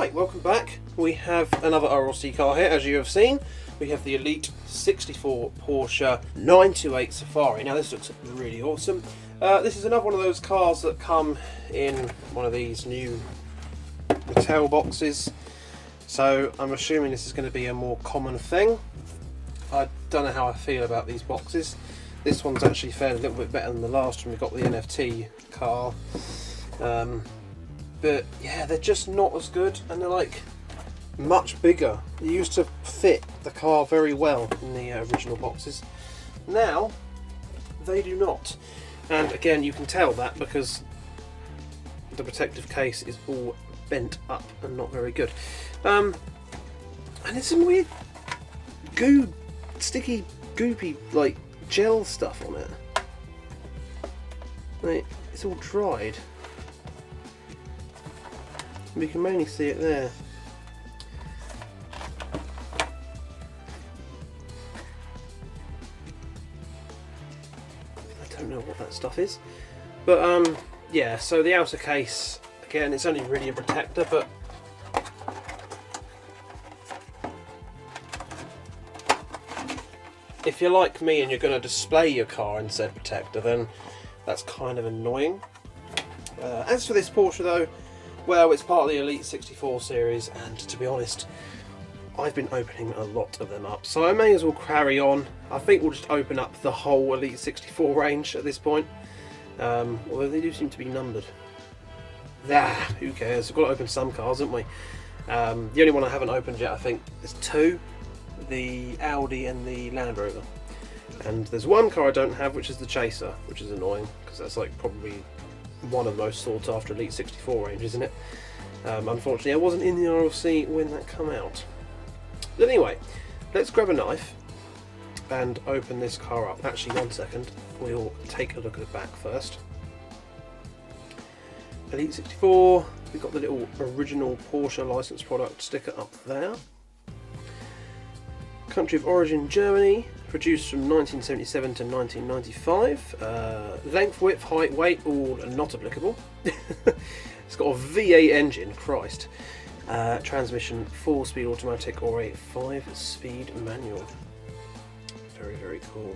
Right, welcome back. We have another RLC car here, as you have seen. We have the Elite 64 Porsche 928 Safari. Now this looks really awesome. This is another one of those cars that come in one of these new Mattel boxes. So I'm assuming this is going to be a more common thing. I don't know how I feel about these boxes. This one's actually fared a little bit better than the last one. We got the NFT car. But yeah, they're just not as good, and they're like much bigger. They used to fit the car very well in the original boxes. Now they do not, and again you can tell that because the protective case is all bent up and not very good. And there's some weird sticky goopy like gel stuff on it. Like, it's all dried. We can mainly see it there. I don't know what that stuff is, but yeah. So the outer case, again, it's only really a protector, but if you're like me and you're going to display your car in said protector, then that's kind of annoying. As for this Porsche though, well, it's part of the Elite 64 series, and to be honest, I've been opening a lot of them up, so I may as well carry on. I think we'll just open up the whole Elite 64 range at this point, although they do seem to be numbered. Who cares? We've got to open some cars, haven't we? The only one I haven't opened yet, I think, is two, the Audi and the Land Rover. And there's one car I don't have, which is the Chaser, which is annoying, because that's like probably one of the most sought after Elite 64 range, isn't it? Unfortunately, I wasn't in the RLC when that came out. But anyway, let's grab a knife and open this car up. Actually, one second, we'll take a look at the back first. Elite 64, we've got the little original Porsche license product sticker up there. Country of origin Germany, produced from 1977 to 1995. Length, width, height, weight, all not applicable. It's got a V8 engine, Christ. Transmission, 4-speed automatic or a 5-speed manual. Very, very cool.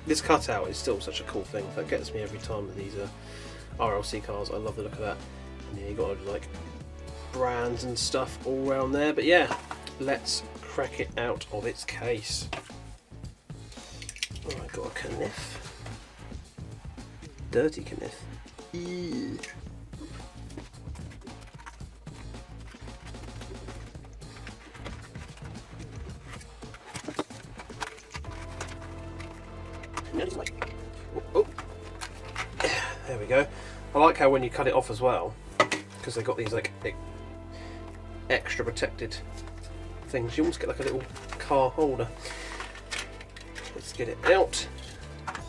This cutout is still such a cool thing. That gets me every time with these RLC cars. I love the look of that. And yeah, you got like brands and stuff all around there. But yeah, let's crack it out of its case. Oh, I got a kniff. Dirty kniff. Ew. Oh. There we go. I like how when you cut it off as well, because they've got these like extra protected things, you almost get like a little car holder. Let's get it out. Put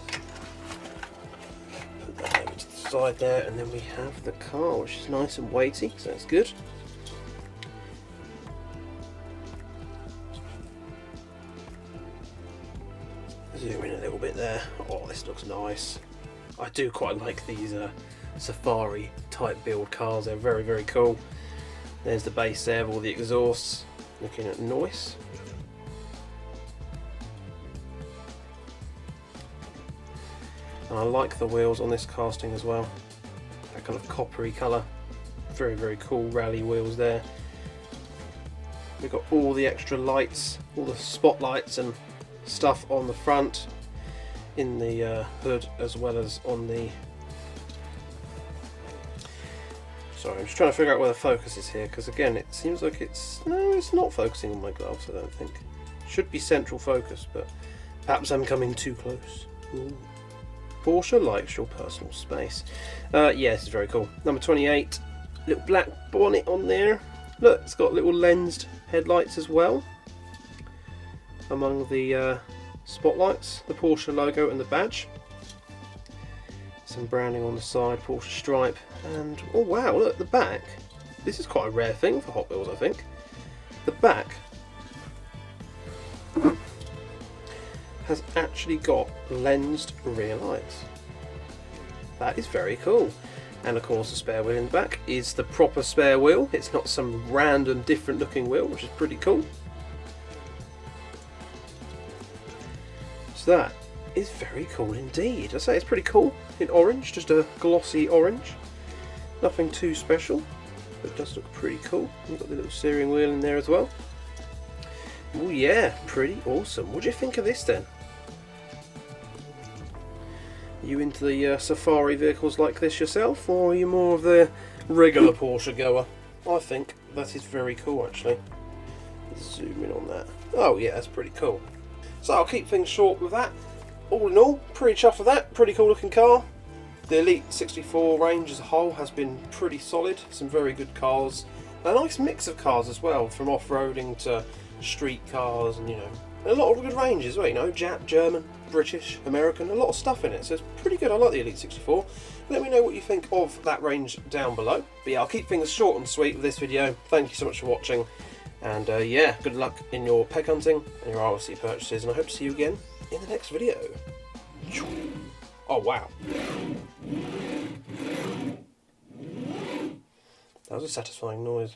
that over to the side there, and then we have the car, which is nice and weighty, so that's good. Zoom in a little bit there. Oh, this looks nice. I do quite like these safari type build cars. They're very, very cool. There's the base there with all the exhausts. Looking at noise. And I like the wheels on this casting as well. That kind of coppery colour. Very, very cool rally wheels there. We've got all the extra lights, all the spotlights and stuff on the front, in the hood, as well as on the... Sorry, I'm just trying to figure out where the focus is here, because again it seems like it's not focusing on my gloves, I don't think. Should be central focus, but perhaps I'm coming too close. Ooh. Porsche likes your personal space. Yeah, this is very cool. Number 28, little black bonnet on there. Look, it's got little lensed headlights as well. Among the spotlights, the Porsche logo and the badge. Some branding on the side, Porsche stripe, and oh wow, look, the back. This is quite a rare thing for Hot Wheels, I think. The back has actually got lensed rear lights. That is very cool. And of course the spare wheel in the back is the proper spare wheel. It's not some random different looking wheel, which is pretty cool. So that is very cool indeed. I say it's pretty cool in orange, just a glossy orange. Nothing too special, but it does look pretty cool. You've got the little steering wheel in there as well. Oh yeah, pretty awesome. What do you think of this then? Are you into the safari vehicles like this yourself, or are you more of the regular Porsche goer? I think that is very cool actually. Let's zoom in on that. Oh yeah, that's pretty cool. So I'll keep things short with that. All in all, pretty chuffed with that. Pretty cool looking car. The Elite 64 range as a whole has been pretty solid. Some very good cars. A nice mix of cars as well, from off-roading to street cars, and a lot of good ranges, well, Jap, German, British, American, a lot of stuff in it, so it's pretty good. I like the Elite 64. Let me know what you think of that range down below. But yeah, I'll keep things short and sweet with this video. Thank you so much for watching, and yeah, good luck in your peg hunting and your RC purchases, and I hope to see you again in the next video. Oh wow. That was a satisfying noise.